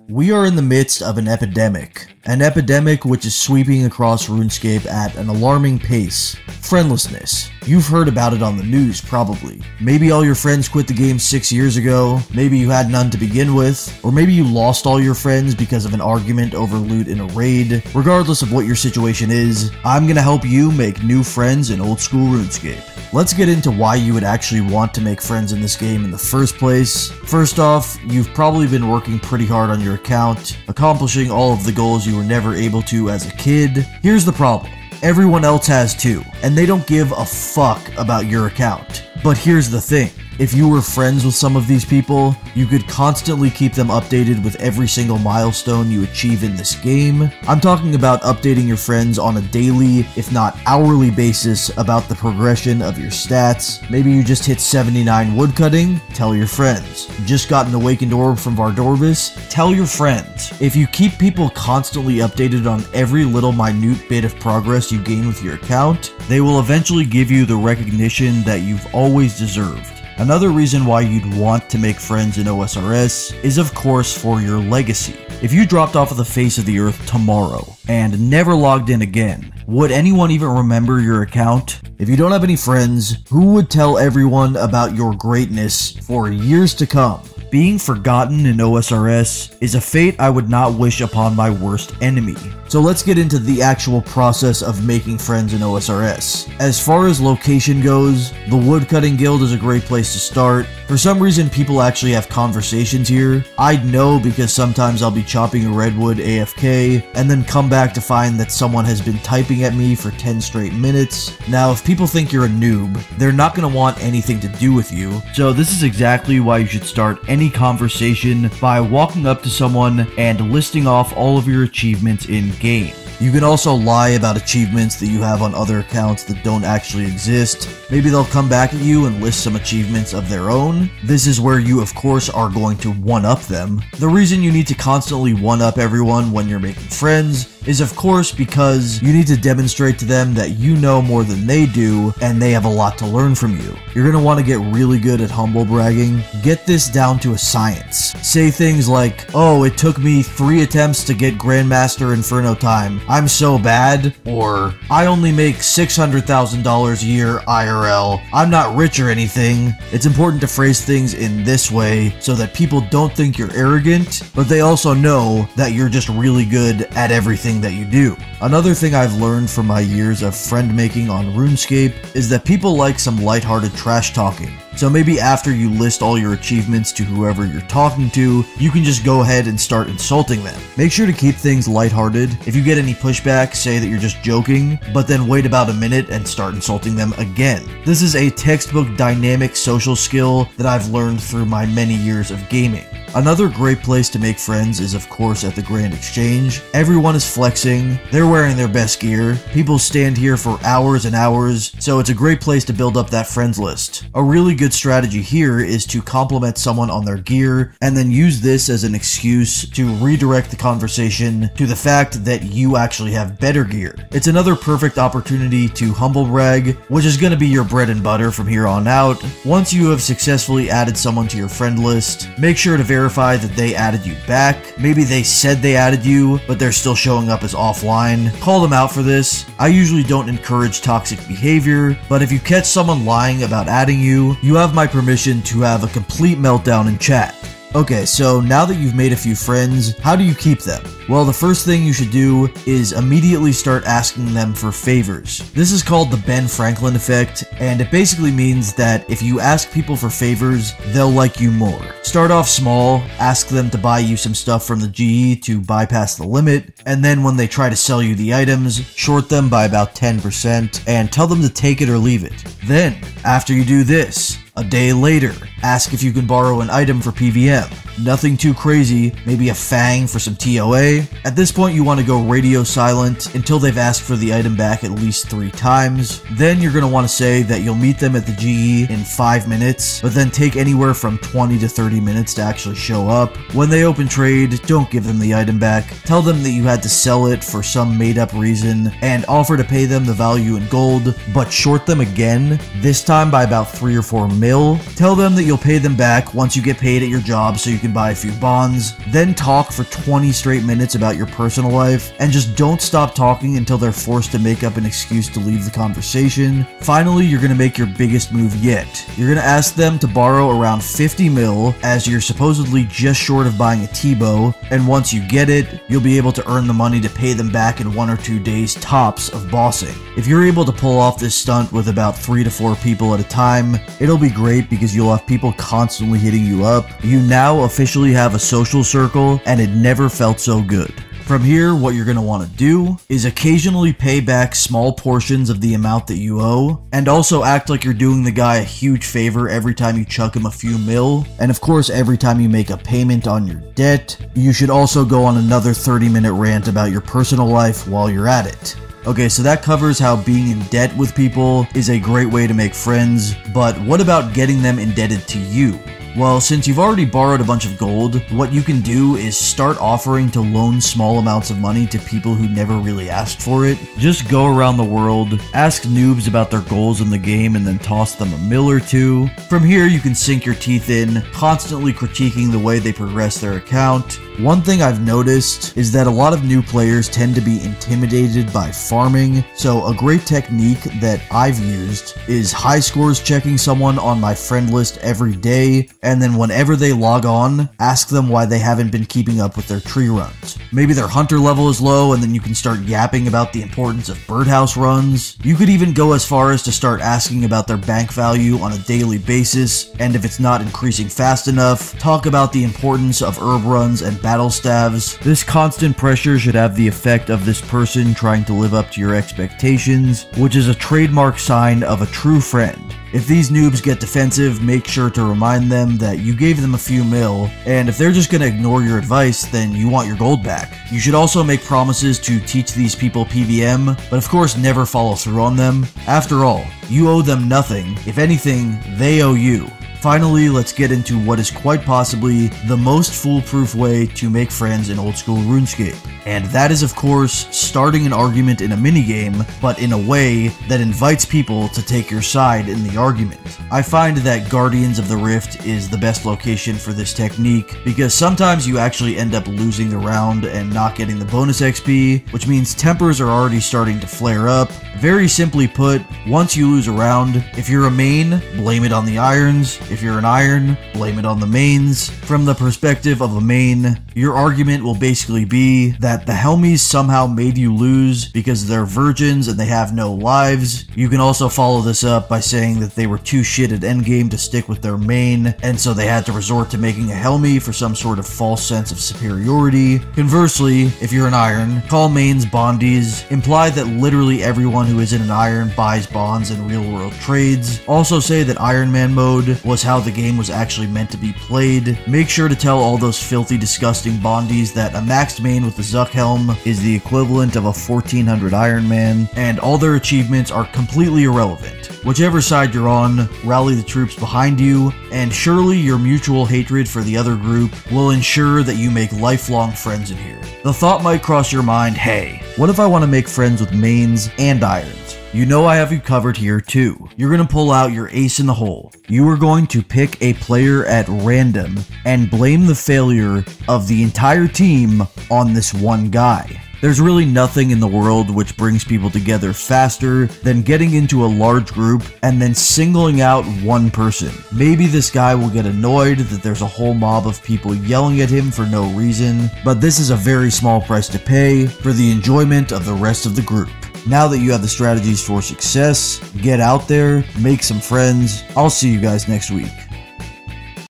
We are in the midst of an epidemic which is sweeping across RuneScape at an alarming pace. Friendlessness. You've heard about it on the news, probably. Maybe all your friends quit the game 6 years ago, maybe you had none to begin with, or maybe you lost all your friends because of an argument over loot in a raid. Regardless of what your situation is, I'm gonna help you make new friends in old school RuneScape. Let's get into why you would actually want to make friends in this game in the first place. First off, you've probably been working pretty hard on your account, accomplishing all of the goals you were never able to as a kid. Here's the problem. Everyone else has too, and they don't give a fuck about your account. But here's the thing. If you were friends with some of these people, you could constantly keep them updated with every single milestone you achieve in this game. I'm talking about updating your friends on a daily, if not hourly basis about the progression of your stats. Maybe you just hit 79 woodcutting, tell your friends. You just got an awakened orb from Vardorbis, tell your friends. If you keep people constantly updated on every little minute bit of progress you gain with your account, they will eventually give you the recognition that you've always deserved. Another reason why you'd want to make friends in OSRS is of course for your legacy. If you dropped off of the face of the earth tomorrow and never logged in again, would anyone even remember your account? If you don't have any friends, who would tell everyone about your greatness for years to come? Being forgotten in OSRS is a fate I would not wish upon my worst enemy. So let's get into the actual process of making friends in OSRS. As far as location goes, the Woodcutting Guild is a great place to start. For some reason, people actually have conversations here. I'd know because sometimes I'll be chopping a redwood AFK and then come back to find that someone has been typing at me for 10 straight minutes. Now, if people think you're a noob, they're not going to want anything to do with you. So this is exactly why you should start any conversation by walking up to someone and listing off all of your achievements in game. You can also lie about achievements that you have on other accounts that don't actually exist. Maybe they'll come back at you and list some achievements of their own. This is where you of course are going to one-up them. The reason you need to constantly one-up everyone when you're making friends is of course because you need to demonstrate to them that you know more than they do and they have a lot to learn from you. You're going to want to get really good at humble bragging. Get this down to a science. Say things like, oh, it took me 3 attempts to get Grandmaster Inferno time. I'm so bad. Or, I only make $600,000 a year IRL. I'm not rich or anything. It's important to phrase things in this way so that people don't think you're arrogant, but they also know that you're just really good at everything that you do. Another thing I've learned from my years of friend making on RuneScape is that people like some lighthearted trash talking. So maybe after you list all your achievements to whoever you're talking to, you can just go ahead and start insulting them. Make sure to keep things lighthearted. If you get any pushback, say that you're just joking, but then wait about a minute and start insulting them again. This is a textbook dynamic social skill that I've learned through my many years of gaming. Another great place to make friends is of course at the Grand Exchange. Everyone is flexing, they're wearing their best gear, people stand here for hours and hours, so it's a great place to build up that friends list. A really good strategy here is to compliment someone on their gear and then use this as an excuse to redirect the conversation to the fact that you actually have better gear. It's another perfect opportunity to humble brag, which is going to be your bread and butter from here on out. Once you have successfully added someone to your friend list, make sure to verify that they added you back. Maybe they said they added you, but they're still showing up as offline. Call them out for this. I usually don't encourage toxic behavior, but if you catch someone lying about adding you, you have my permission to have a complete meltdown in chat. Okay, so now that you've made a few friends, how do you keep them? Well, the first thing you should do is immediately start asking them for favors. This is called the Ben Franklin effect, and it basically means that if you ask people for favors, they'll like you more. Start off small, ask them to buy you some stuff from the GE to bypass the limit, and then when they try to sell you the items, short them by about 10% and tell them to take it or leave it. Then, after you do this, a day later, ask if you can borrow an item for PVM. Nothing too crazy, maybe a fang for some TOA. At this point you want to go radio silent until they've asked for the item back at least 3 times. Then you're going to want to say that you'll meet them at the GE in 5 minutes, but then take anywhere from 20 to 30 minutes to actually show up. When they open trade, don't give them the item back. Tell them that you had to sell it for some made up reason and offer to pay them the value in gold, but short them again, this time by about 3 or 4 mil, tell them that you'll pay them back once you get paid at your job so you can buy a few bonds, then talk for 20 straight minutes about your personal life, and just don't stop talking until they're forced to make up an excuse to leave the conversation. Finally, you're gonna make your biggest move yet. You're gonna ask them to borrow around 50 mil, as you're supposedly just short of buying a T-bow, and once you get it, you'll be able to earn the money to pay them back in 1 or 2 days tops of bossing. If you're able to pull off this stunt with about 3 to 4 people at a time, it'll be great because you'll have people constantly hitting you up. You now officially have a social circle, and it never felt so good. From here, what you're going to want to do is occasionally pay back small portions of the amount that you owe, and also act like you're doing the guy a huge favor every time you chuck him a few mil, and of course every time you make a payment on your debt. You should also go on another 30-minute rant about your personal life while you're at it. Okay, so that covers how being in debt with people is a great way to make friends, but what about getting them indebted to you? Well, since you've already borrowed a bunch of gold, what you can do is start offering to loan small amounts of money to people who never really asked for it. Just go around the world, ask noobs about their goals in the game, and then toss them a mil or two. From here, you can sink your teeth in, constantly critiquing the way they progress their account. One thing I've noticed is that a lot of new players tend to be intimidated by farming, so a great technique that I've used is high scores checking someone on my friend list every day, and then whenever they log on, ask them why they haven't been keeping up with their tree runs. Maybe their hunter level is low, and then you can start yapping about the importance of birdhouse runs. You could even go as far as to start asking about their bank value on a daily basis, and if it's not increasing fast enough, talk about the importance of herb runs and battle staves. This constant pressure should have the effect of this person trying to live up to your expectations, which is a trademark sign of a true friend. If these noobs get defensive, make sure to remind them that you gave them a few mil, and if they're just gonna ignore your advice, then you want your gold back. You should also make promises to teach these people PvM, but of course never follow through on them. After all, you owe them nothing. If anything, they owe you. Finally, let's get into what is quite possibly the most foolproof way to make friends in old school RuneScape. And that is, of course, starting an argument in a minigame, but in a way that invites people to take your side in the argument. I find that Guardians of the Rift is the best location for this technique, because sometimes you actually end up losing the round and not getting the bonus XP, which means tempers are already starting to flare up. Very simply put, once you lose a round, if you're a main, blame it on the irons. If you're an iron, blame it on the mains. From the perspective of a main, your argument will basically be that the Helmies somehow made you lose because they're virgins and they have no lives. You can also follow this up by saying that they were too shit at endgame to stick with their main, and so they had to resort to making a Helmie for some sort of false sense of superiority. Conversely, if you're an iron, call mains bondies, imply that literally everyone who isn't an iron buys bonds in real world trades. Also say that Iron Man mode was how the game was actually meant to be played. Make sure to tell all those filthy, disgusting bondies that a maxed main with the Zuck helm is the equivalent of a 1400 Iron Man, and all their achievements are completely irrelevant. Whichever side you're on, rally the troops behind you, and surely your mutual hatred for the other group will ensure that you make lifelong friends in here. The thought might cross your mind, hey, what if I want to make friends with mains and irons? You know I have you covered here too. You're going to pull out your ace in the hole. You are going to pick a player at random and blame the failure of the entire team on this one guy. There's really nothing in the world which brings people together faster than getting into a large group and then singling out one person. Maybe this guy will get annoyed that there's a whole mob of people yelling at him for no reason, but this is a very small price to pay for the enjoyment of the rest of the group. Now that you have the strategies for success, get out there, make some friends. I'll see you guys next week.